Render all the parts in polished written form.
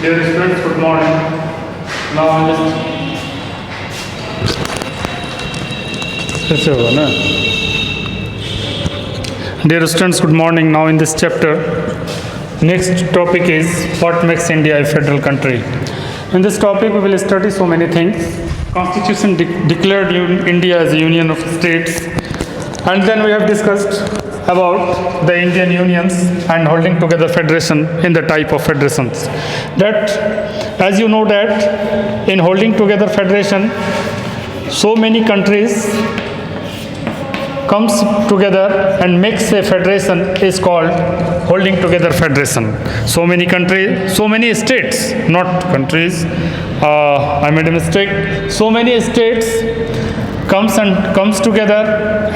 Dear students, good morning. Now ऐसे होगा ना. Dear students, good morning. Now in this chapter, next topic is what makes India a federal country. In this topic, we will study so many things. Constitution declared India as a union of states, and then we have discussed about the Indian unions and holding together federation in the type of federations. That, as you know, that in holding together federation, so many countries comes together and makes a federation is called holding together federation. So many countries, so many states, not countries, I made a mistake. So many states comes together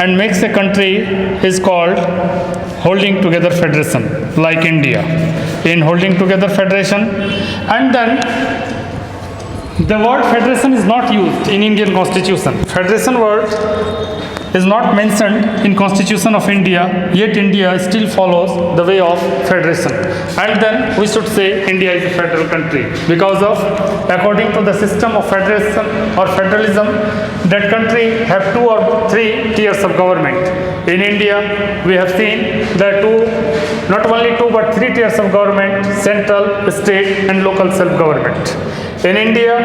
and makes a country is called holding together federation, like India in holding together federation. And then the word federation is not used in Indian constitution. Federation word is not mentioned in Constitution of India, yet India still follows the way of federation. And then we should say India is a federal country because of, according to the system of federation or federalism, that country have 2 or 3 tiers of government. In India, we have seen the not only 2 but 3 tiers of government: central, state, and local self-government. In India,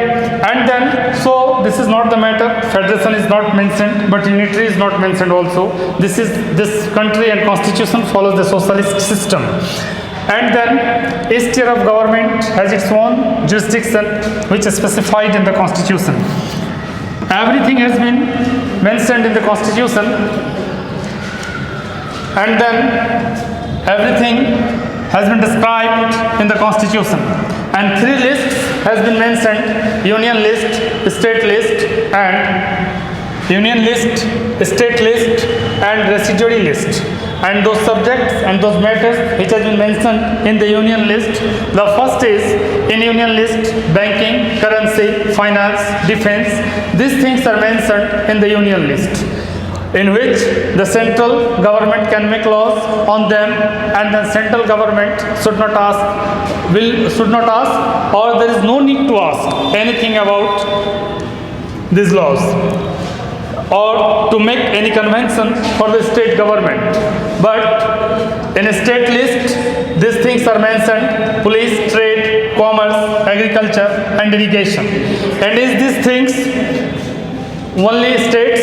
and then, so this is not the matter, federation is not mentioned, but unitary is not mentioned also. This country and constitution follows the socialist system. And then each tier of government has its own jurisdiction which is specified in the constitution. Everything has been mentioned in the constitution, and then everything has been described in the constitution. And 3 lists has been mentioned: union list, state list, and union list, state list, and residuary list. And those subjects and those matters which has been mentioned in the union list, the first is, in union list, banking, currency, finance, defense. These things are mentioned in the union list, in which the central government can make laws on them, and the central government should not ask, or there is no need to ask anything about these laws, or to make any convention for the state government. But in a state list, these things are mentioned: police, trade, commerce, agriculture, and irrigation. And is these things only states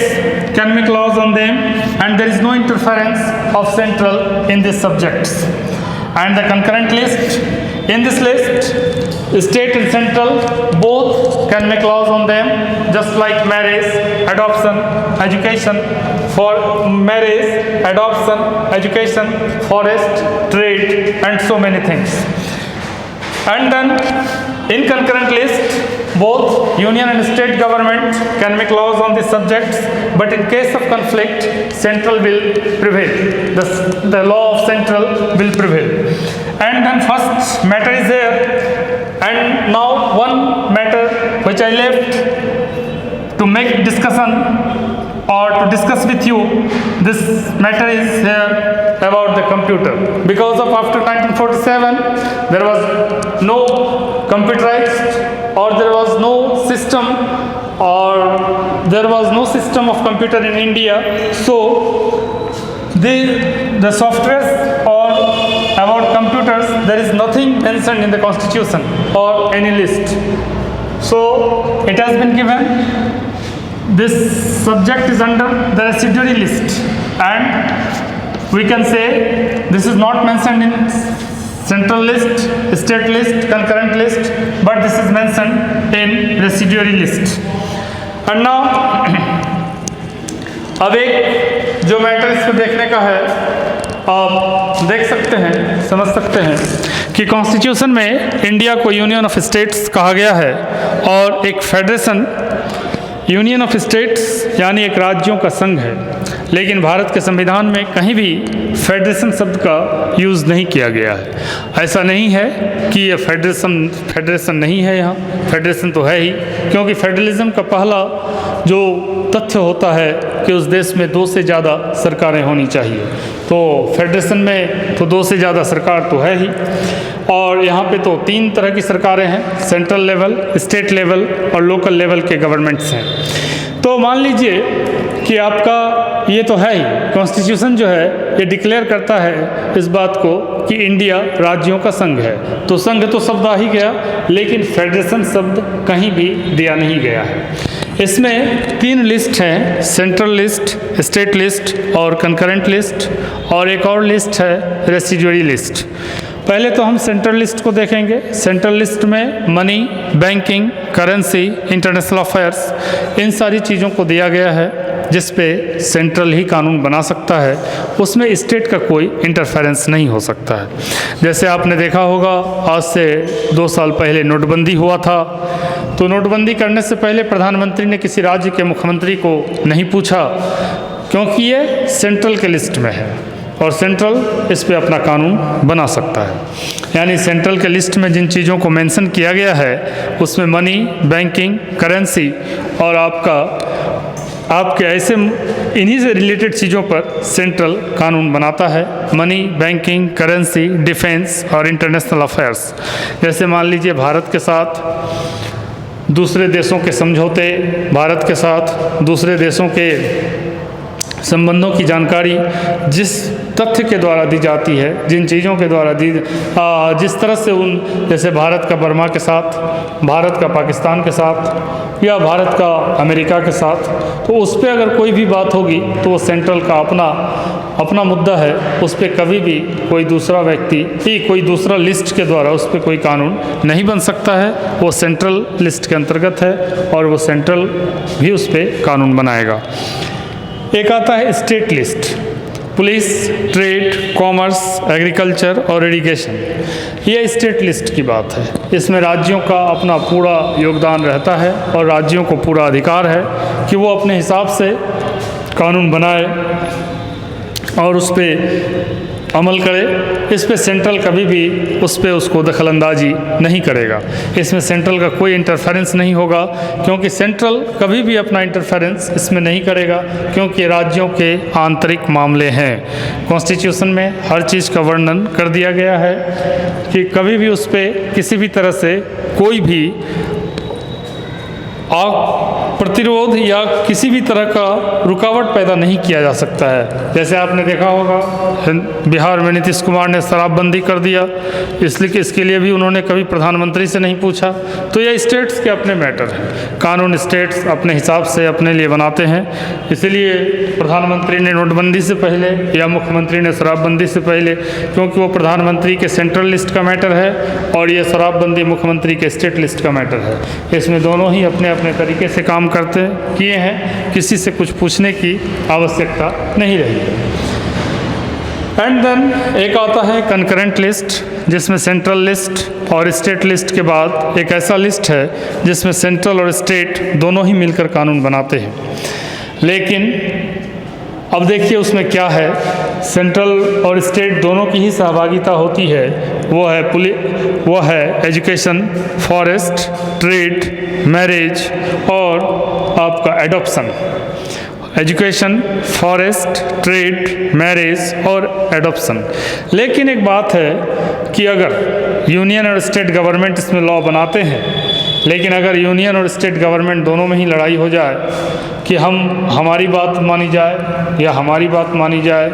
can make laws on them, and there is no interference of central in these subjects. And the concurrent list, in this list, state and central both can make laws on them, just like marriage, adoption, education, for marriage, adoption, education, forest, trade, and so many things. And then in concurrent list, both union and state government can make laws on these subjects, but in case of conflict, central will prevail. The law of central will prevail. And then first matter is there. And now one matter which I left to make discussion or to discuss with you, this matter is here about the computer. Because of after 1947, there was no computerized, or there was no system of computer in India. So the software or about computers, there is nothing mentioned in the constitution or any list. So it has been given, this subject is under the residuary list, and we can say this is not mentioned in central list, state list, concurrent list, but this is mentioned in residuary list. And now अब एक जो matter इसको देखने का है, आप देख सकते हैं, समझ सकते हैं कि कॉन्स्टिट्यूशन में इंडिया को यूनियन ऑफ स्टेट्स कहा गया है, और एक फेडरेशन यूनियन ऑफ स्टेट्स यानी एक राज्यों का संघ है। लेकिन भारत के संविधान में कहीं भी फेडरेशन शब्द का यूज़ नहीं किया गया है। ऐसा नहीं है कि ये फेडरेशन नहीं है, यहाँ फेडरेशन तो है ही, क्योंकि फेडरलिज्म का पहला जो तथ्य होता है कि उस देश में 2 से ज़्यादा सरकारें होनी चाहिए। तो फेडरेशन में तो 2 से ज़्यादा सरकार तो है ही, और यहाँ पे तो 3 तरह की सरकारें हैं, सेंट्रल लेवल, स्टेट लेवल और लोकल लेवल के गवर्नमेंट्स हैं। तो मान लीजिए कि आपका ये तो है ही, कॉन्स्टिट्यूशन जो है ये डिक्लेयर करता है इस बात को कि इंडिया राज्यों का संघ है। तो संघ तो शब्द आ ही गया, लेकिन फेडरेशन शब्द कहीं भी दिया नहीं गया है। इसमें 3 लिस्ट हैं, सेंट्रल लिस्ट, स्टेट लिस्ट और कंकरेंट लिस्ट, और एक और लिस्ट है रेसिडुअरी लिस्ट। पहले तो हम सेंट्रल लिस्ट को देखेंगे। सेंट्रल लिस्ट में money, banking, currency, international affairs, इन सारी चीज़ों को दिया गया है जिस पे सेंट्रल ही कानून बना सकता है, उसमें स्टेट का कोई इंटरफेरेंस नहीं हो सकता है। जैसे आपने देखा होगा, आज से 2 साल पहले नोटबंदी हुआ था, तो नोटबंदी करने से पहले प्रधानमंत्री ने किसी राज्य के मुख्यमंत्री को नहीं पूछा, क्योंकि ये सेंट्रल के लिस्ट में है और सेंट्रल इस पे अपना कानून बना सकता है। यानी सेंट्रल के लिस्ट में जिन चीज़ों को मेंशन किया गया है उसमें मनी, बैंकिंग, करेंसी और आपके ऐसे इन्हीं से रिलेटेड चीज़ों पर सेंट्रल कानून बनाता है। मनी, बैंकिंग, करेंसी, डिफेंस और इंटरनेशनल अफेयर्स। जैसे मान लीजिए भारत के साथ दूसरे देशों के समझौते, भारत के साथ दूसरे देशों के संबंधों की जानकारी जिस तथ्य के द्वारा दी जाती है, जिन चीज़ों के द्वारा जिस तरह से जैसे भारत का बर्मा के साथ, भारत का पाकिस्तान के साथ या भारत का अमेरिका के साथ, तो उस पर अगर कोई भी बात होगी तो वो सेंट्रल का अपना मुद्दा है। उस पर कभी भी कोई दूसरा व्यक्ति कोई दूसरा लिस्ट के द्वारा उस पर कोई कानून नहीं बन सकता है। वो सेंट्रल लिस्ट के अंतर्गत है और वो सेंट्रल भी उस पर कानून बनाएगा। एक आता है state list, police, trade, commerce, agriculture और इरिगेशन। ये स्टेट लिस्ट की बात है। इसमें राज्यों का अपना पूरा योगदान रहता है और राज्यों को पूरा अधिकार है कि वो अपने हिसाब से कानून बनाए और उस पर अमल करे। इस पे सेंट्रल कभी भी उसको दखलंदाजी नहीं करेगा। इसमें सेंट्रल का कोई इंटरफेरेंस नहीं होगा, क्योंकि सेंट्रल कभी भी अपना इंटरफेरेंस इसमें नहीं करेगा, क्योंकि राज्यों के आंतरिक मामले हैं। कॉन्स्टिट्यूशन में हर चीज़ का वर्णन कर दिया गया है कि कभी भी उस पर किसी भी तरह से कोई भी प्रतिरोध या किसी भी तरह का रुकावट पैदा नहीं किया जा सकता है। जैसे आपने देखा होगा, बिहार में नीतीश कुमार ने शराबबंदी कर दिया, इसलिए कि इसके लिए भी उन्होंने कभी प्रधानमंत्री से नहीं पूछा। तो ये स्टेट्स के अपने मैटर हैं, कानून स्टेट्स अपने हिसाब से अपने लिए बनाते हैं। इसीलिए प्रधानमंत्री ने नोटबंदी से पहले या मुख्यमंत्री ने शराबबंदी से पहले, क्योंकि वो प्रधानमंत्री के सेंट्रल लिस्ट का मैटर है और ये शराबबंदी मुख्यमंत्री के स्टेट लिस्ट का मैटर है। इसमें दोनों ही अपने अपने तरीके से काम किए हैं, किसी से कुछ पूछने की आवश्यकता नहीं रही है। एंड देन एक आता है कंकरेंट लिस्ट, जिसमें सेंट्रल लिस्ट और स्टेट लिस्ट के बाद एक ऐसा लिस्ट है जिसमें सेंट्रल और स्टेट दोनों ही मिलकर कानून बनाते हैं। लेकिन अब देखिए उसमें क्या है, सेंट्रल और स्टेट दोनों की ही सहभागिता होती है। वो है एजुकेशन, फॉरेस्ट, ट्रेड, मैरिज और आपका adoption. Education, forest, trade, marriage और एडॉप्शन। लेकिन एक बात है कि अगर यूनियन और स्टेट गवर्नमेंट इसमें लॉ बनाते हैं, लेकिन अगर यूनियन और स्टेट गवर्नमेंट दोनों में ही लड़ाई हो जाए कि हमारी बात मानी जाए या हमारी बात मानी जाए,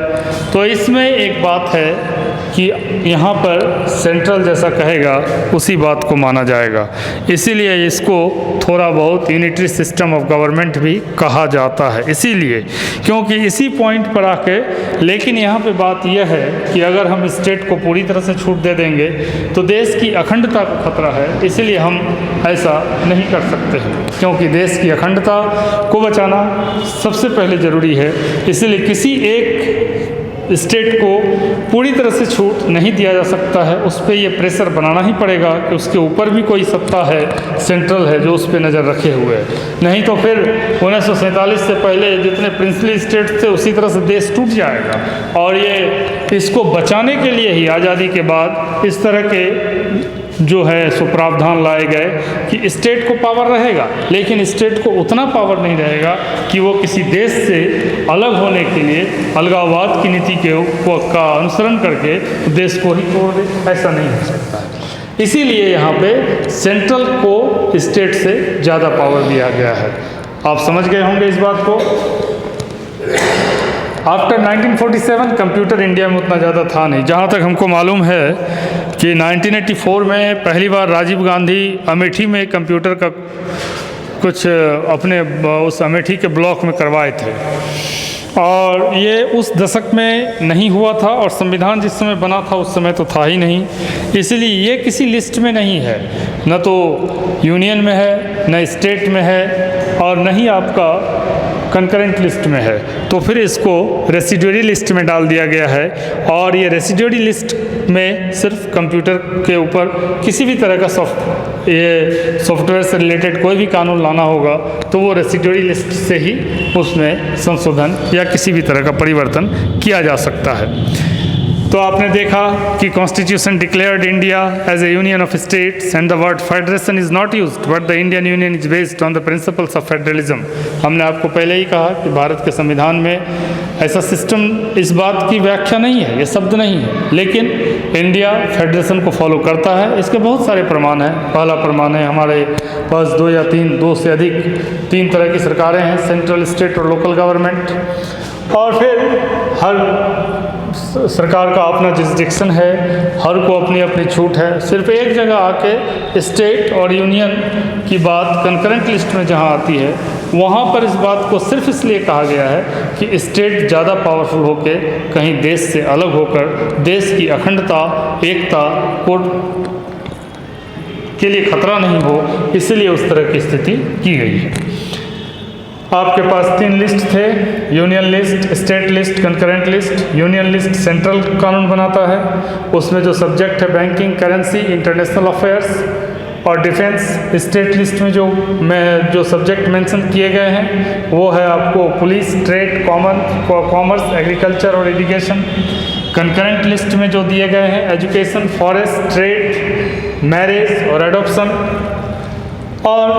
तो इसमें एक बात है कि यहाँ पर सेंट्रल जैसा कहेगा उसी बात को माना जाएगा। इसीलिए इसको थोड़ा बहुत यूनिटरी सिस्टम ऑफ गवर्नमेंट भी कहा जाता है। इसीलिए क्योंकि इसी पॉइंट पर आके, लेकिन यहाँ पे बात यह है कि अगर हम स्टेट को पूरी तरह से छूट दे देंगे तो देश की अखंडता को खतरा है। इसलिए हम ऐसा नहीं कर सकते हैं, क्योंकि देश की अखंडता को बचाना सबसे पहले ज़रूरी है। इसलिए किसी एक स्टेट को पूरी तरह से छूट नहीं दिया जा सकता है। उस पर ये प्रेशर बनाना ही पड़ेगा कि उसके ऊपर भी कोई सत्ता है, सेंट्रल है, जो उस पर नज़र रखे हुए है। नहीं तो फिर 1947 से पहले जितने प्रिंसली स्टेट थे उसी तरह से देश टूट जाएगा। और ये इसको बचाने के लिए ही आज़ादी के बाद इस तरह के जो है सो प्रावधान लाए गए कि स्टेट को पावर रहेगा, लेकिन स्टेट को उतना पावर नहीं रहेगा कि वो किसी देश से अलग होने के लिए अलगाववाद की नीति का अनुसरण करके देश को ही तोड़ दे। ऐसा नहीं हो सकता है। इसीलिए यहाँ पे सेंट्रल को स्टेट से ज़्यादा पावर दिया गया है। आप समझ गए होंगे इस बात को। आफ्टर 1947 कंप्यूटर इंडिया में उतना ज़्यादा था नहीं। जहाँ तक हमको मालूम है कि 1984 में पहली बार राजीव गांधी अमेठी में कंप्यूटर का कुछ अपने उस अमेठी के ब्लॉक में करवाए थे, और ये उस दशक में नहीं हुआ था, और संविधान जिस समय बना था उस समय तो था ही नहीं। इसलिए ये किसी लिस्ट में नहीं है, न तो यूनियन में है, न स्टेट में है, और न ही आपका कंकरेंट लिस्ट में है। तो फिर इसको रेसिडुअरी लिस्ट में डाल दिया गया है, और ये रेसिडुअरी लिस्ट में सिर्फ कंप्यूटर के ऊपर किसी भी तरह का सॉफ्टवेयर से रिलेटेड कोई भी कानून लाना होगा तो वो रेसिडुअरी लिस्ट से ही उसमें संशोधन या किसी भी तरह का परिवर्तन किया जा सकता है। तो आपने देखा कि constitution declared India as a union of states and the word federation is not used but the Indian union is based on the principles of federalism. हमने आपको पहले ही कहा कि भारत के संविधान में ऐसा सिस्टम, इस बात की व्याख्या नहीं है, ये शब्द नहीं है, लेकिन इंडिया फेडरेशन को फॉलो करता है। इसके बहुत सारे प्रमाण हैं। पहला प्रमाण है हमारे पास दो से अधिक 3 तरह की सरकारें हैं, सेंट्रल, स्टेट और लोकल गवर्नमेंट। और फिर हर सरकार का अपना जुरिस्डिक्शन है, हर को अपनी अपनी छूट है। सिर्फ एक जगह आके स्टेट और यूनियन की बात कंकरेंट लिस्ट में जहाँ आती है, वहाँ पर इस बात को सिर्फ इसलिए कहा गया है कि स्टेट ज़्यादा पावरफुल होकर कहीं देश से अलग होकर देश की अखंडता, एकता को के लिए खतरा नहीं हो, इसलिए उस तरह की स्थिति की गई है। आपके पास 3 लिस्ट थे, union list, state list, concurrent list. Union list central कानून बनाता है, उसमें जो सब्जेक्ट है बैंकिंग, करेंसी, इंटरनेशनल अफेयर्स और डिफेंस। स्टेट लिस्ट में जो सब्जेक्ट मेंशन किए गए हैं वो है आपको पुलिस, ट्रेड, कॉमर्स, एग्रीकल्चर और एजुकेशन। कंकरेंट लिस्ट में जो दिए गए हैं एजुकेशन, फॉरेस्ट, ट्रेड, मैरिज और एडॉप्शन। और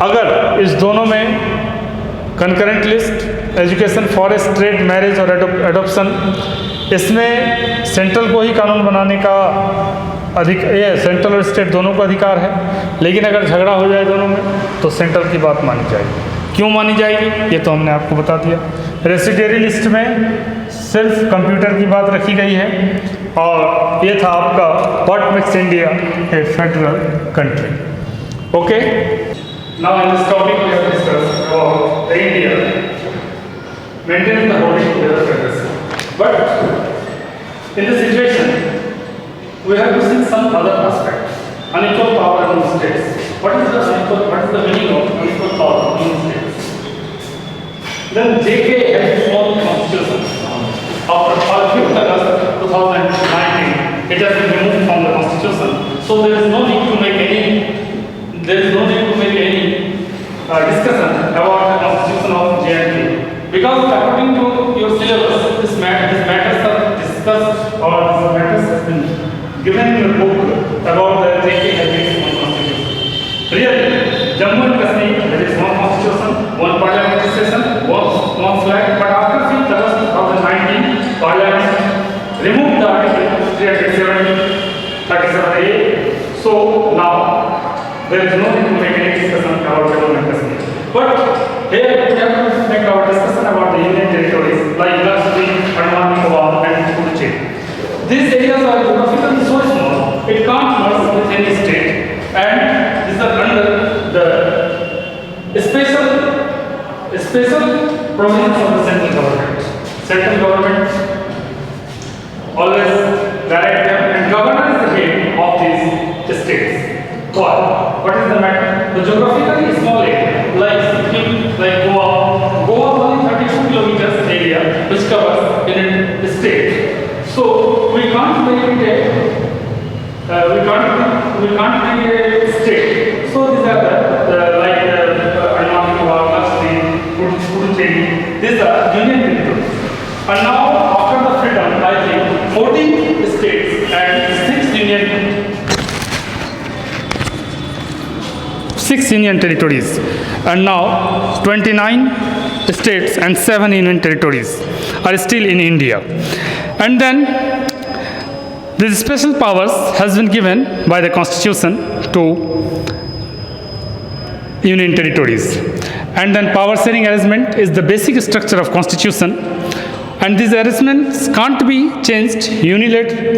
अगर इस दोनों में concurrent list, education, forest, trade, marriage और एडॉप्शन, इसमें सेंट्रल को ही कानून बनाने का सेंट्रल और स्टेट दोनों को अधिकार है। लेकिन अगर झगड़ा हो जाए दोनों में तो सेंट्रल की बात मानी जाएगी। क्यों मानी जाएगी ये तो हमने आपको बता दिया। रेसिडुअरी लिस्ट में सिर्फ कंप्यूटर की बात रखी गई है, और ये था आपका what makes India A federal country. Okay, now in this topic we have discussed about the India maintaining the holding together federation. But in this situation we have to see some other aspect, unequal power among states. What is the meaning of unequal power among states? Then JK has its own constitution. After 5th August 2019, it has been removed from the constitution. So there is no need to make any discussion about the constitution of J&K, because according to your syllabus, this matters are discussed, or this matters has been given in your book about the JK having its own constitution. Really, Jammu and Kashmir has its own constitution, one parliamentary session, one flag, but after 5th August 2019, Parliament removed the article 337A. So now there is no need to make any discussion about Jammu and Kashmir. But here we have to make our discussion about the union territories like Lakshadweep, Andaman Nicobar and Puducherry. These areas are geographically so small, it can't merge with any state, and these are under the special province of the central government. Central government always direct them, and governor is the head of these states. Why? What is the matter? The geographically small area, like Sikkim, like Goa only 32 kilometers area, which covers in a state. So we can't make it a state. So these are the like Andaman Nicobar, Lakshadweep, Puducherry. These are union territories. And now after the freedom, I think 14 states and 6 union 6 union territories, and now 29 states and 7 union territories are still in India. And then this special powers has been given by the Constitution to union territories. And then power sharing arrangement is the basic structure of Constitution, and these arrangements can't be changed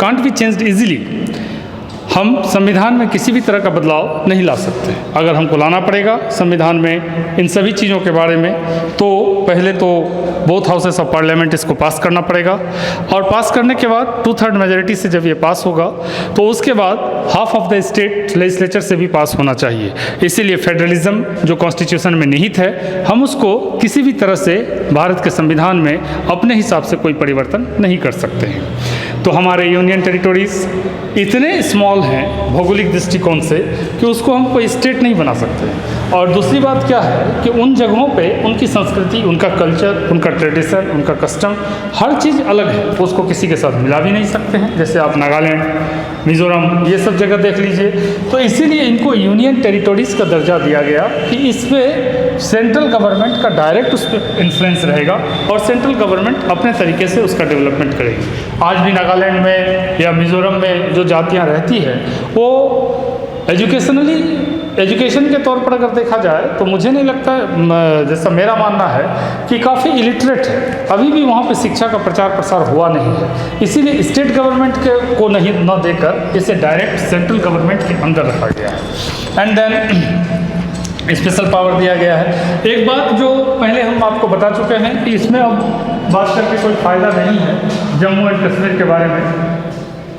can't be changed easily. हम संविधान में किसी भी तरह का बदलाव नहीं ला सकते। अगर हमको लाना पड़ेगा संविधान में इन सभी चीज़ों के बारे में, तो पहले तो बोथ हाउसेस ऑफ पार्लियामेंट इसको पास करना पड़ेगा, और पास करने के बाद 2/3 मेजॉरिटी से जब ये पास होगा तो उसके बाद half of the state legislature से भी पास होना चाहिए। इसीलिए फेडरलिज्म जो कॉन्स्टिट्यूशन में निहित है, हम उसको किसी भी तरह से भारत के संविधान में अपने हिसाब से कोई परिवर्तन नहीं कर सकते हैं। तो हमारे यूनियन टेरिटोरीज इतने स्मॉल हैं भौगोलिक दृष्टिकोण से कि उसको हम कोई स्टेट नहीं बना सकते। और दूसरी बात क्या है कि उन जगहों पे उनकी संस्कृति, उनका कल्चर, उनका ट्रेडिशन, उनका कस्टम, हर चीज़ अलग है, तो उसको किसी के साथ मिला भी नहीं सकते हैं। जैसे आप नागालैंड, मिज़ोरम, ये सब जगह देख लीजिए। तो इसीलिए इनको यूनियन टेरिटोरीज़ का दर्जा दिया गया कि इस पर सेंट्रल गवर्नमेंट का डायरेक्ट उस पर इन्फ्लुएंस रहेगा और सेंट्रल गवर्नमेंट अपने तरीके से उसका डेवलपमेंट करेगी। आज भी नागालैंड में या मिज़ोरम में जो जातियाँ रहती हैं, वो एजुकेशन के तौर पर अगर देखा जाए तो मुझे नहीं लगता, जैसा मेरा मानना है कि काफ़ी इलिटरेट है, अभी भी वहाँ पे शिक्षा का प्रचार प्रसार हुआ नहीं है। इसीलिए स्टेट गवर्नमेंट को नहीं न देकर इसे डायरेक्ट सेंट्रल गवर्नमेंट के अंदर रखा गया है। एंड देन स्पेशल पावर दिया गया है। एक बात जो पहले हम आपको बता चुके हैं कि इसमें अब बात करके कोई फ़ायदा नहीं है जम्मू एंड कश्मीर के बारे में,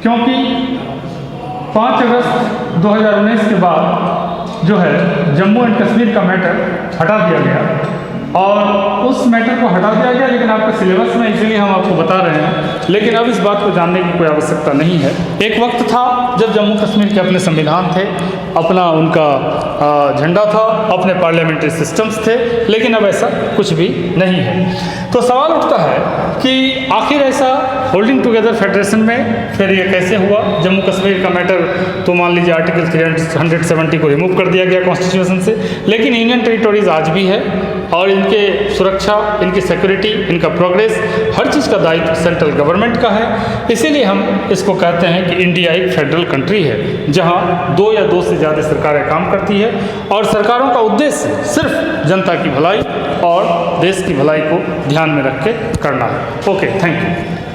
क्योंकि 5 अगस्त 2019 के बाद जो है जम्मू एंड कश्मीर का मैटर हटा दिया गया, और उस मैटर को हटा दिया गया, लेकिन आपके सिलेबस में इसलिए हम आपको बता रहे हैं। लेकिन अब इस बात को जानने की कोई आवश्यकता नहीं है। एक वक्त था जब जम्मू कश्मीर के अपने संविधान थे, अपना उनका झंडा था, अपने पार्लियामेंट्री सिस्टम्स थे, लेकिन अब ऐसा कुछ भी नहीं है। तो सवाल उठता है कि आखिर ऐसा होल्डिंग टुगेदर फेडरेशन में फिर ये कैसे हुआ। जम्मू कश्मीर का मैटर तो मान लीजिए आर्टिकल 370 को रिमूव कर दिया गया कॉन्स्टिट्यूशन से, लेकिन यूनियन टेरिटोरीज आज भी है, और इनके सुरक्षा, इनकी सिक्योरिटी, इनका प्रोग्रेस, हर चीज़ का दायित्व सेंट्रल गवर्नमेंट का है। इसीलिए हम इसको कहते हैं कि इंडिया एक फेडरल कंट्री है, जहां 2 या 2 से ज़्यादा सरकारें काम करती है, और सरकारों का उद्देश्य सिर्फ जनता की भलाई और देश की भलाई को ध्यान में रख के करना है। Okay, thank you.